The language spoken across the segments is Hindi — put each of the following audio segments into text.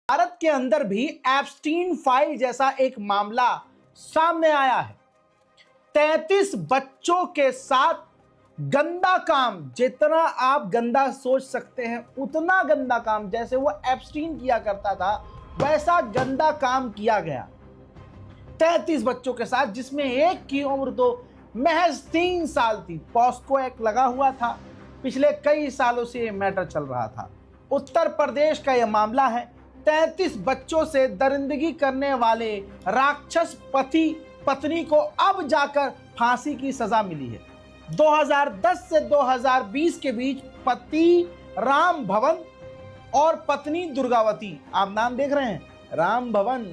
भारत के अंदर भी एप्स्टीन फाइल जैसा एक मामला सामने आया है। 33 बच्चों के साथ गंदा काम, जितना आप गंदा सोच सकते हैं उतना गंदा काम, जैसे वो एप्स्टीन किया करता था वैसा गंदा काम किया गया 33 बच्चों के साथ, जिसमें एक की उम्र तो महज 3 साल थी। पॉस्को एक्ट लगा हुआ था, पिछले कई सालों से ये मैटर चल रहा था। उत्तर प्रदेश का यह मामला है। 33 बच्चों से दरिंदगी करने वाले राक्षस पति पत्नी को अब जाकर फांसी की सजा मिली है। 2010 से 2020 के बीच पति राम भवन और पत्नी दुर्गावती, आप नाम देख रहे हैं, राम भवन,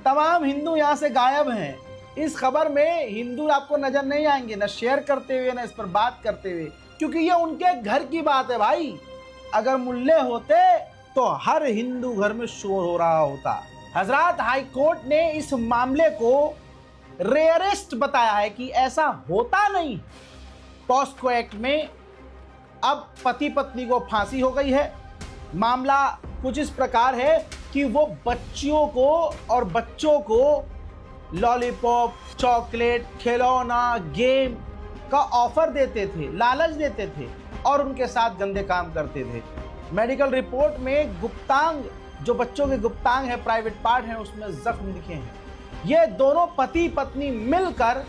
तमाम हिंदू यहां से गायब हैं। इस खबर में हिंदू आपको नजर नहीं आएंगे, ना शेयर करते हुए ना इस पर बात करते हुए, क्योंकि ये उनके घर की बात है भाई। अगर मुल्ले होते तो हर हिंदू घर में शोर हो रहा होता। हजरात, हाई कोर्ट ने इस मामले को रेयरेस्ट बताया है कि ऐसा होता नहीं। पॉस्को एक्ट में अब पति पत्नी को फांसी हो गई है। मामला कुछ इस प्रकार है कि वो बच्चियों को और बच्चों को लॉलीपॉप, चॉकलेट, खिलौना, गेम का ऑफर देते थे, लालच देते थे और उनके साथ गंदे काम करते थे। मेडिकल रिपोर्ट में गुप्तांग, जो बच्चों के गुप्तांग है, प्राइवेट पार्ट है, उसमें जख्म दिखे हैं। ये दोनों पति पत्नी मिलकर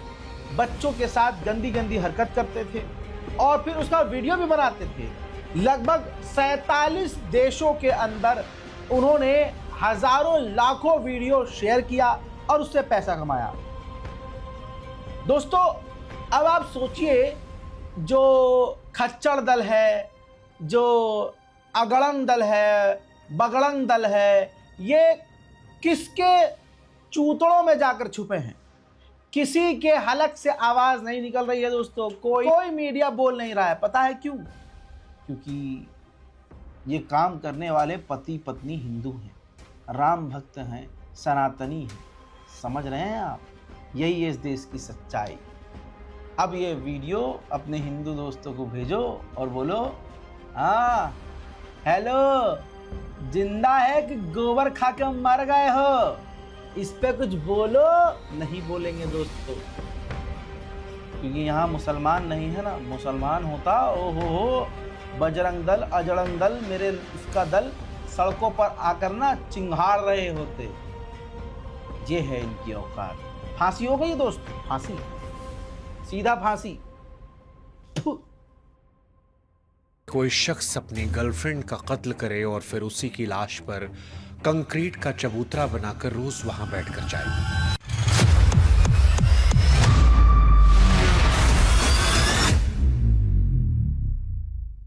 बच्चों के साथ गंदी गंदी हरकत करते थे और फिर उसका वीडियो भी बनाते थे। लगभग 47 देशों के अंदर उन्होंने हजारों लाखों वीडियो शेयर किया और उससे पैसा कमाया। दोस्तों, अब आप सोचिए, जो खच्चर दल है, जो अगड़न दल है, बगड़न दल है, ये किसके चूतड़ों में जाकर छुपे हैं? किसी के हलक से आवाज नहीं निकल रही है दोस्तों। कोई मीडिया बोल नहीं रहा है। पता है क्यों? क्योंकि ये काम करने वाले पति पत्नी हिंदू हैं, राम भक्त हैं, सनातनी हैं। समझ रहे हैं आप? यही है इस देश की सच्चाई। अब ये वीडियो अपने हिंदू दोस्तों को भेजो और बोलो, हाँ हेलो, जिंदा है कि गोबर खा के मर गए हो? इस पे कुछ बोलो। नहीं बोलेंगे दोस्तों, क्योंकि यहाँ मुसलमान नहीं है ना। मुसलमान होता, ओहो, बजरंग दल, अजरंग दल, मेरे उसका दल सड़कों पर आकर ना चिंघाड़ रहे होते। ये है इनकी औकात। फांसी हो गई दोस्तों, फांसी, सीधा फांसी। कोई शख्स अपनी गर्लफ्रेंड का कत्ल करे और फिर उसी की लाश पर कंक्रीट का चबूतरा बनाकर रोज वहां बैठकर जाए।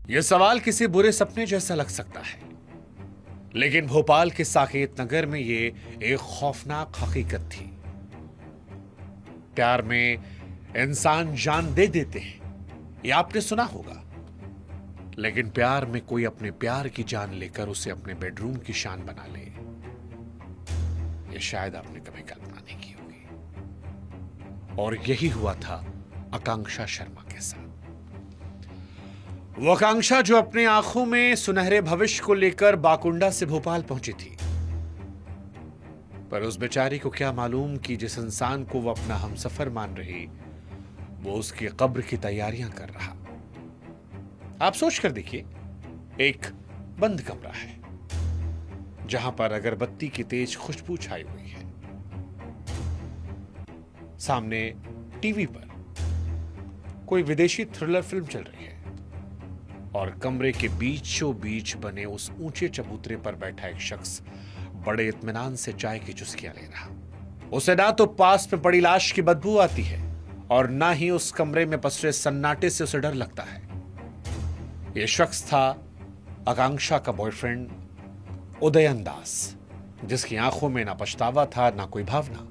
यह सवाल किसी बुरे सपने जैसा लग सकता है, लेकिन भोपाल के साकेत नगर में यह एक खौफनाक हकीकत थी। प्यार में इंसान जान दे देते हैं, यह आपने सुना होगा, लेकिन प्यार में कोई अपने प्यार की जान लेकर उसे अपने बेडरूम की शान बना ले, यह शायद आपने कभी कल्पना नहीं की होगी। और यही हुआ था आकांक्षा शर्मा के साथ। वो आकांक्षा जो अपने आंखों में सुनहरे भविष्य को लेकर बाकुंडा से भोपाल पहुंची थी, पर उस बेचारी को क्या मालूम कि जिस इंसान को वो अपना हमसफर मान रही, वो उसकी कब्र की तैयारियां कर रहा। आप सोच कर देखिए, एक बंद कमरा है जहां पर अगरबत्ती की तेज खुशबू छाई हुई है। सामने टीवी पर कोई विदेशी थ्रिलर फिल्म चल रही है और कमरे के बीचों बीच बने उस ऊंचे चबूतरे पर बैठा एक शख्स बड़े इत्मीनान से चाय की चुस्कियां ले रहा। उसे ना तो पास में पड़ी लाश की बदबू आती है और ना ही उस कमरे में पसरे सन्नाटे से उसे डर लगता है। यह शख्स था आकांक्षा का बॉयफ्रेंड उदयन दास, जिसकी आंखों में ना पछतावा था ना कोई भावना।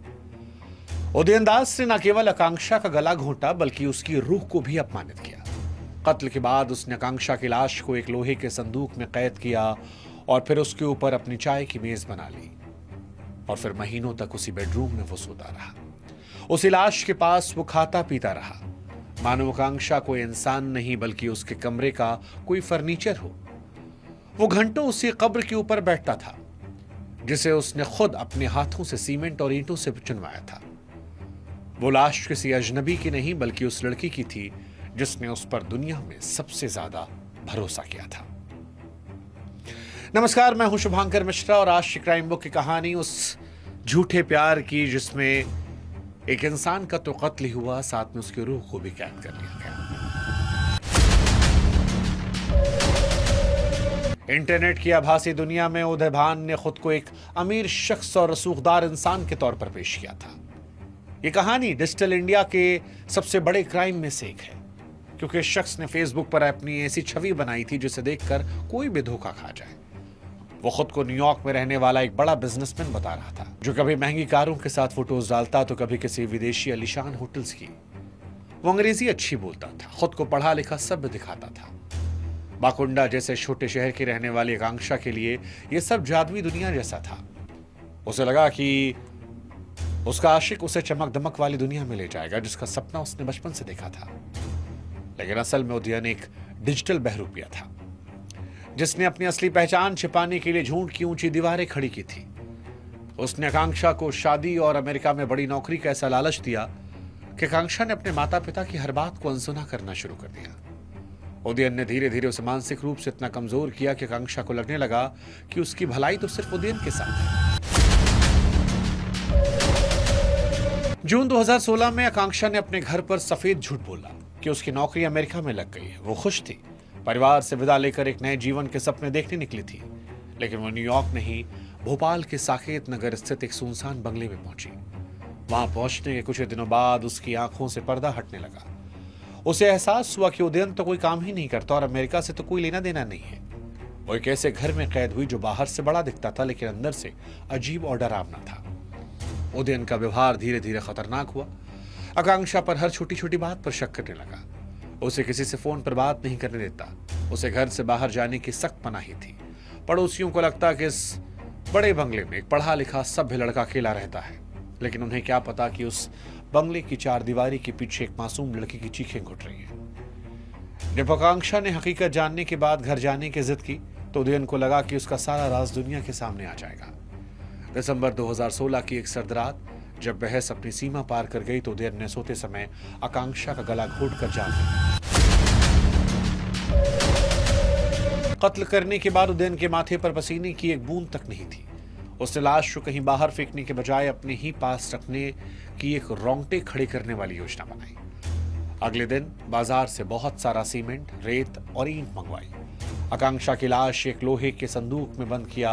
उदयन दास ने न केवल आकांक्षा का गला घोंटा बल्कि उसकी रूह को भी अपमानित किया। कत्ल के बाद उसने आकांक्षा की लाश को एक लोहे के संदूक में कैद किया और फिर उसके ऊपर अपनी चाय की मेज बना ली और फिर महीनों तक उसी बेडरूम में वो सोता रहा। उसी लाश के पास वो खाता पीता रहा, मानो आकांक्षा कोई इंसान नहीं बल्कि उसके कमरे का कोई फर्नीचर हो। वो घंटों उसी कब्र के ऊपर बैठता था जिसे उसने खुद अपने हाथों से सीमेंट और ईंटों से चुनवाया था। वो लाश किसी अजनबी की नहीं बल्कि उस लड़की की थी जिसने उस पर दुनिया में सबसे ज्यादा भरोसा किया था। नमस्कार, मैं हूं शुभांकर मिश्रा और आज की क्राइम बुक की कहानी उस झूठे प्यार की जिसमें एक इंसान का तो कत्ल ही हुआ, साथ में उसकी रूह को भी कैद कर लिया गया। इंटरनेट की आभासी दुनिया में उदय भान ने खुद को एक अमीर शख्स और रसूखदार इंसान के तौर पर पेश किया था। यह कहानी डिजिटल इंडिया के सबसे बड़े क्राइम में से एक है, क्योंकि इस शख्स ने फेसबुक पर अपनी ऐसी छवि बनाई थी जिसे देखकर कोई भी धोखा खा जाए। वो खुद को न्यूयॉर्क में रहने वाला एक बड़ा बिजनेसमैन बता रहा था, जो कभी महंगी कारों के साथ फोटोज डालता तो कभी किसी विदेशी आलीशान होटल्स की। वो अंग्रेजी अच्छी बोलता था, खुद को पढ़ा लिखा सभ्य दिखाता था। बाकुंडा जैसे छोटे शहर की रहने वाली आकांक्षा के लिए यह सब जादुई दुनिया जैसा था। उसे लगा कि उसका आशिक उसे चमक दमक वाली दुनिया में ले जाएगा जिसका सपना उसने बचपन से देखा था। लेकिन असल में उदयन एक डिजिटल बहरूपिया था जिसने अपनी असली पहचान छिपाने के लिए झूठ की ऊंची दीवारें खड़ी की थी। उसने आकांक्षा को शादी और अमेरिका में बड़ी नौकरी का ऐसा लालच दिया कि आकांक्षा ने अपने माता पिता की हर बात को अनसुना करना शुरू कर दिया। उदयन ने धीरे धीरे उसे मानसिक रूप से इतना कमजोर किया कि आकांक्षा को लगने लगा कि उसकी भलाई तो सिर्फ उदयन के साथ है। जून 2016 में आकांक्षा ने अपने घर पर सफेद झूठ बोला कि उसकी नौकरी अमेरिका में लग गई है। वो खुश थी, परिवार से विदा लेकर एक नए जीवन के सपने देखने निकली थी। लेकिन वो न्यूयॉर्क नहीं, भोपाल के साकेत नगर स्थित एक सुनसान बंगले में पहुंची। वहां पहुंचने के कुछ दिनों बाद उसकी आंखों से पर्दा हटने लगा। उसे एहसास हुआ कि उदयन तो कोई काम ही नहीं करता और अमेरिका से तो कोई लेना देना नहीं है। वो एक ऐसे घर में कैद हुई जो बाहर से बड़ा दिखता था लेकिन अंदर से अजीब और डरावना था। उदयन का व्यवहार धीरे धीरे खतरनाक हुआ। आकांक्षा पर हर छोटी छोटी बात पर शक करने लगा। उसे किसी से फोन पर बात नहीं करने देता। उसे घर से बाहर जाने की सख्त मनाही थी। पड़ोसियों को लगता कि इस बड़े बंगले में एक पढ़ा लिखा सभ्य लड़का अकेला रहता है, लेकिन उन्हें क्या पता कि उस बंगले की चार दीवारी के पीछे एक मासूम लड़की की चीखें घुट रही हैं। जब आकांक्षा ने हकीकत जानने के बाद घर जाने की जिद की तो उदयन को लगा कि उसका सारा राज दुनिया के सामने आ जाएगा। दिसंबर 2016 की एक सर्द रात जब बहस अपनी सीमा पार कर गई तो उदयन ने सोते समय आकांक्षा का गला घोंटकर जान लिया। कत्ल करने के बाद उदयन के माथे पर पसीने की एक बूंद तक नहीं थी। उसने लाश को कहीं बाहर फेंकने के बजाय अपने ही पास रखने की एक रोंगटे खड़े करने वाली योजना बनाई। अगले दिन बाजार से बहुत सारा सीमेंट, रेत और ईंट मंगवाई। आकांक्षा की लाश एक लोहे के संदूक में बंद किया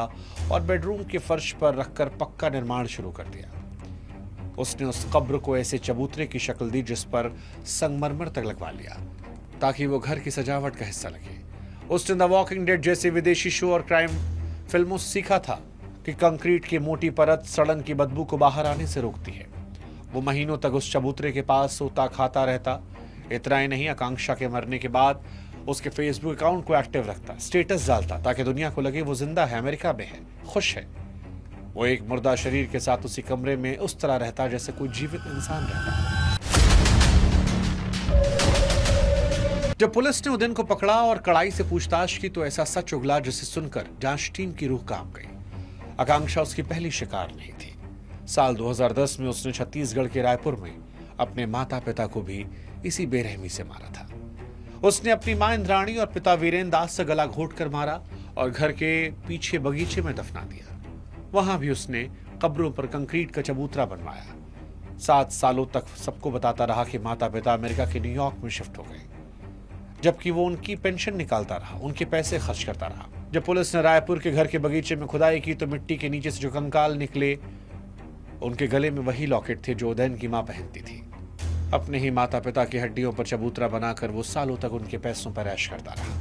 और बेडरूम के फर्श पर रखकर पक्का निर्माण शुरू कर दिया। उसने उस कब्र को ऐसे चबूतरे की शक्ल दी जिस पर संगमरमर तक लगवा लिया ताकि वो घर की सजावट का हिस्सा लगे। उसने द वॉकिंग डेड जैसे विदेशी शो और क्राइम फिल्मों से सीखा था कि कंक्रीट की मोटी परत सड़न की बदबू को बाहर आने से रोकती है। वो महीनों तक उस चबूतरे के पास सोता खाता रहता। इतना ही नहीं, आकांक्षा के मरने के बाद उसके फेसबुक अकाउंट को एक्टिव रखता, स्टेटस डालता ताकि दुनिया को लगे वो जिंदा है, अमेरिका में है, खुश है। वो एक मुर्दा शरीर के साथ उसी कमरे में उस तरह रहता जैसे कोई जीवित इंसान रहता। जब पुलिस ने उदयन को पकड़ा और कड़ाई से पूछताछ की तो ऐसा सच उगला जिसे सुनकर जांच टीम की रूह कांप गई। आकांक्षा उसकी पहली शिकार नहीं थी। साल 2010 में उसने छत्तीसगढ़ के रायपुर में अपने माता पिता को भी इसी बेरहमी से मारा था। उसने अपनी मां इंद्राणी और पिता वीरेंद्र दास से गला घोंटकर मारा और घर के पीछे बगीचे में दफना दिया। वहां भी उसने कब्रों पर कंक्रीट का चबूतरा बनवाया। 7 सालों तक सबको बताता रहा कि माता पिता अमेरिका के न्यूयॉर्क में शिफ्ट हो गए, जबकि वो उनकी पेंशन निकालता रहा, उनके पैसे खर्च करता रहा। जब पुलिस ने रायपुर के घर के बगीचे में खुदाई की तो मिट्टी के नीचे से जो कंकाल निकले उनके गले में वही लॉकेट थे जो उदयन की मां पहनती थी। अपने ही माता पिता की हड्डियों पर चबूतरा बनाकर वो सालों तक उनके पैसों पर ऐश करता रहा।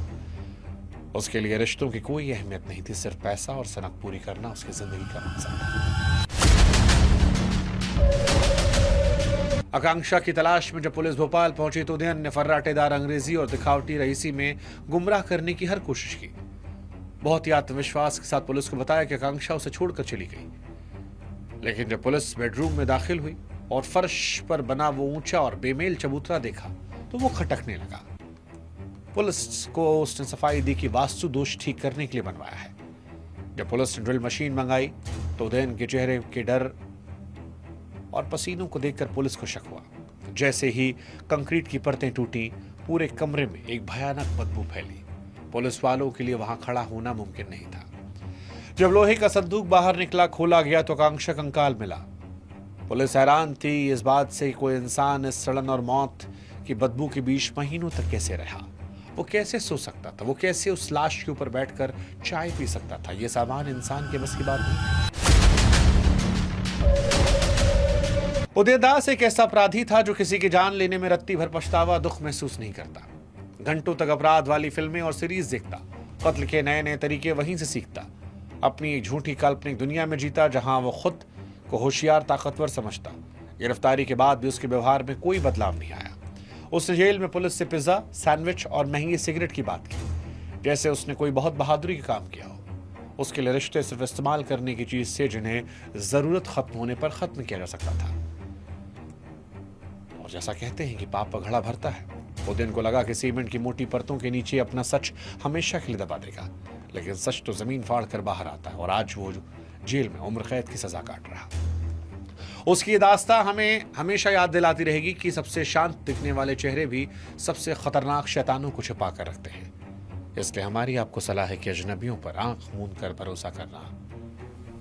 उसके लिए रिश्तों की कोई अहमियत नहीं थी, सिर्फ पैसा और सनक पूरी करना उसकी जिंदगी का मकसद था। आकांक्षा की तलाश में जब पुलिस भोपाल पहुंची तो उदयन ने फर्राटेदार अंग्रेजी और दिखावटी रईसी में गुमराह करने की हर कोशिश की। बहुत ही आत्मविश्वास के साथ पुलिस को बताया कि आकांक्षा उसे छोड़कर चली गई। लेकिन जब पुलिस बेडरूम में दाखिल हुई और फर्श पर बना वो ऊंचा और बेमेल चबूतरा देखा तो वो खटकने लगा। पुलिस को उसने सफाई दी कि वास्तु दोष ठीक करने के लिए बनवाया है। जब पुलिस ने ड्रिल मशीन मंगाई तो उदयन के चेहरे के डर और पसीनों को देखकर पुलिस को शक हुआ। जैसे ही कंक्रीट की परतें टूटी, पूरे कमरे में एक भयानक बदबू फैली। पुलिस वालों के लिए वहां खड़ा होना मुमकिन नहीं था। जब लोहे का संदूक बाहर निकला, खोला गया तो आकांक्षा कंकाल मिला। पुलिस हैरान थी इस बात से कि कोई इंसान इस सड़न और मौत की बदबू के बीच महीनों तक कैसे रहा। वो कैसे सो सकता था, वो कैसे उस लाश के ऊपर बैठकर चाय पी सकता था। ये सामान्य इंसान के बस की बात नहीं। उदय दास एक ऐसा अपराधी था जो किसी की जान लेने में रत्ती भर पछतावा, दुख महसूस नहीं करता। घंटों तक अपराध वाली फिल्में और सीरीज देखता, कत्ल के नए नए तरीके वहीं से सीखता। अपनी एक झूठी काल्पनिक दुनिया में जीता जहां वो खुद को होशियार, ताकतवर समझता। गिरफ्तारी के बाद भी उसके व्यवहार में कोई बदलाव नहीं आया। उसने जेल में पुलिस से पिज्जा, सैंडविच और महंगी सिगरेट की बात की, जैसे उसने कोई बहुत बहादुरी का काम किया हो। उसके लिए रिश्ते सिर्फ इस्तेमाल करने की चीज से जिन्हें जरूरत खत्म होने पर खत्म किया जा सकता था। और जैसा कहते हैं कि पाप का घड़ा भरता है, उदयन को लगा कि सीमेंट की मोटी परतों के नीचे अपना सच हमेशा के लिए दबा देगा, लेकिन सच तो जमीन फाड़ कर बाहर आता है। और आज वो जेल में उम्र कैद की सजा काट रहा। उसकी ये दास्तां हमें हमेशा याद दिलाती रहेगी कि सबसे शांत दिखने वाले चेहरे भी सबसे खतरनाक शैतानों को छिपा कर रखते हैं। इसलिए हमारी आपको सलाह है कि अजनबियों पर आंख मूंद कर भरोसा करना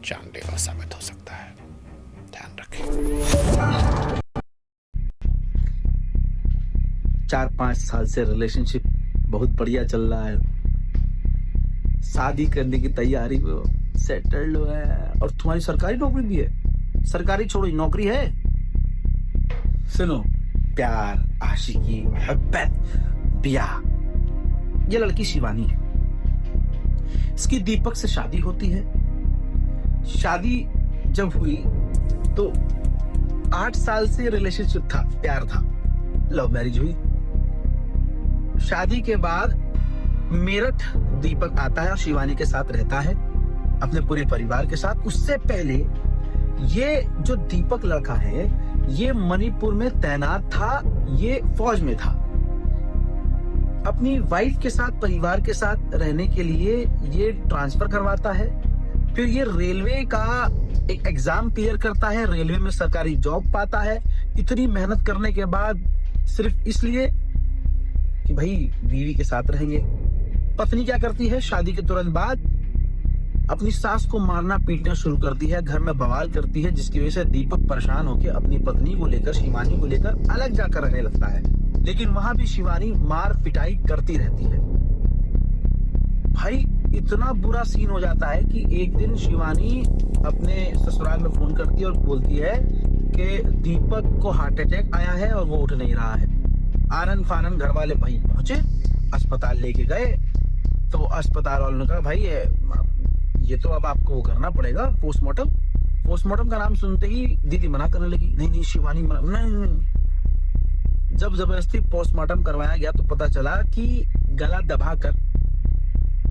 जानलेवा साबित हो सकता है। ध्यान रखें। 4-5 साल से रिलेशनशिप बहुत बढ़िया चल रहा है, शादी करने की तैयारी में सेटल्ड है, और तुम्हारी सरकारी नौकरी भी है। सरकारी छोड़ो, नौकरी है। सुनो, प्यार, आशिकी, मोहब्बत, ब्याह, ये लड़की शिवानी है। इसकी दीपक से शादी होती है। शादी जब हुई तो 8 साल से रिलेशनशिप था, प्यार था, लव मैरिज हुई। शादी के बाद मेरठ दीपक आता है और शिवानी के साथ रहता है, अपने पूरे परिवार के साथ। उससे पहले ये जो दीपक लड़का है, ये मणिपुर में तैनात था, ये फौज में था। अपनी वाइफ के साथ, परिवार के साथ रहने के लिए ये ट्रांसफर करवाता है। फिर ये रेलवे का एक एग्जाम क्लियर करता है, रेलवे में सरकारी जॉब पाता है। इतनी मेहनत करने के बाद सिर्फ इसलिए कि भाई बीवी के साथ रहेंगे। पत्नी क्या करती है, शादी के तुरंत बाद अपनी सास को मारना पीटना शुरू करती है, घर में बवाल करती है, जिसकी वजह से दीपक परेशान होकर अपनी पत्नी को लेकर, शिवानी को लेकर अलग जाकर रहने लगता है। लेकिन वहां भी शिवानी मार पिटाई करती रहती है। भाई इतना बुरा सीन हो जाता है कि एक दिन शिवानी अपने ससुराल में फोन करती है और बोलती है कि दीपक को हार्ट अटैक आया है और वो उठ नहीं रहा है। आनंद फानंद घर वाले वहीं पहुंचे, अस्पताल लेके गए तो अस्पताल वालों ने कहा भाई ये तो अब आपको वो करना पड़ेगा, पोस्टमार्टम। पोस्टमार्टम का नाम सुनते ही दीदी मना करने लगी, नहीं शिवानी मना, नहीं। जब जबरदस्ती पोस्टमार्टम करवाया गया तो पता चला कि गला दबाकर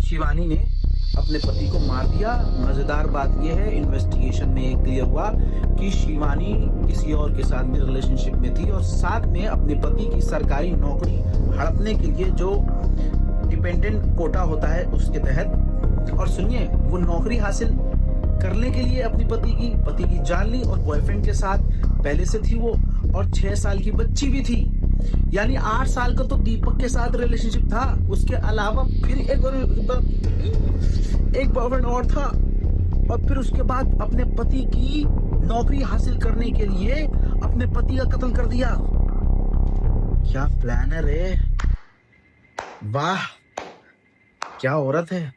शिवानी ने अपने पति को मार दिया। मजेदार बात यह है, इन्वेस्टिगेशन में क्लियर हुआ कि शिवानी किसी और के साथ में रिलेशनशिप में थी और साथ में अपने पति की सरकारी नौकरी हड़पने के लिए जो डिपेंडेंट कोटा होता है उसके तहत, और सुनिए वो नौकरी हासिल करने के लिए अपनी पति की जान ली, और बॉयफ्रेंड के साथ पहले से थी वो, और 6 साल की बच्ची भी थी। यानी 8 साल का तो दीपक के साथ रिलेशनशिप था। उसके अलावा फिर एक बॉयफ्रेंड और था, और फिर उसके बाद अपने पति की नौकरी हासिल करने के लिए अपने पति का कत्ल कर दिया। क्या प्लानर है, वाह क्या औरत है।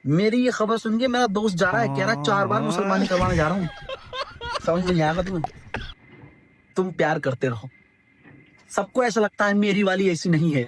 मेरी ये खबर सुन के मेरा दोस्त जा रहा है, कह रहा 4 बार मुसलमानी करवाने जा रहा हूँ। समझ नहीं आएगा तुम्हें। तुम प्यार करते रहो, सबको ऐसा लगता है मेरी वाली ऐसी नहीं है।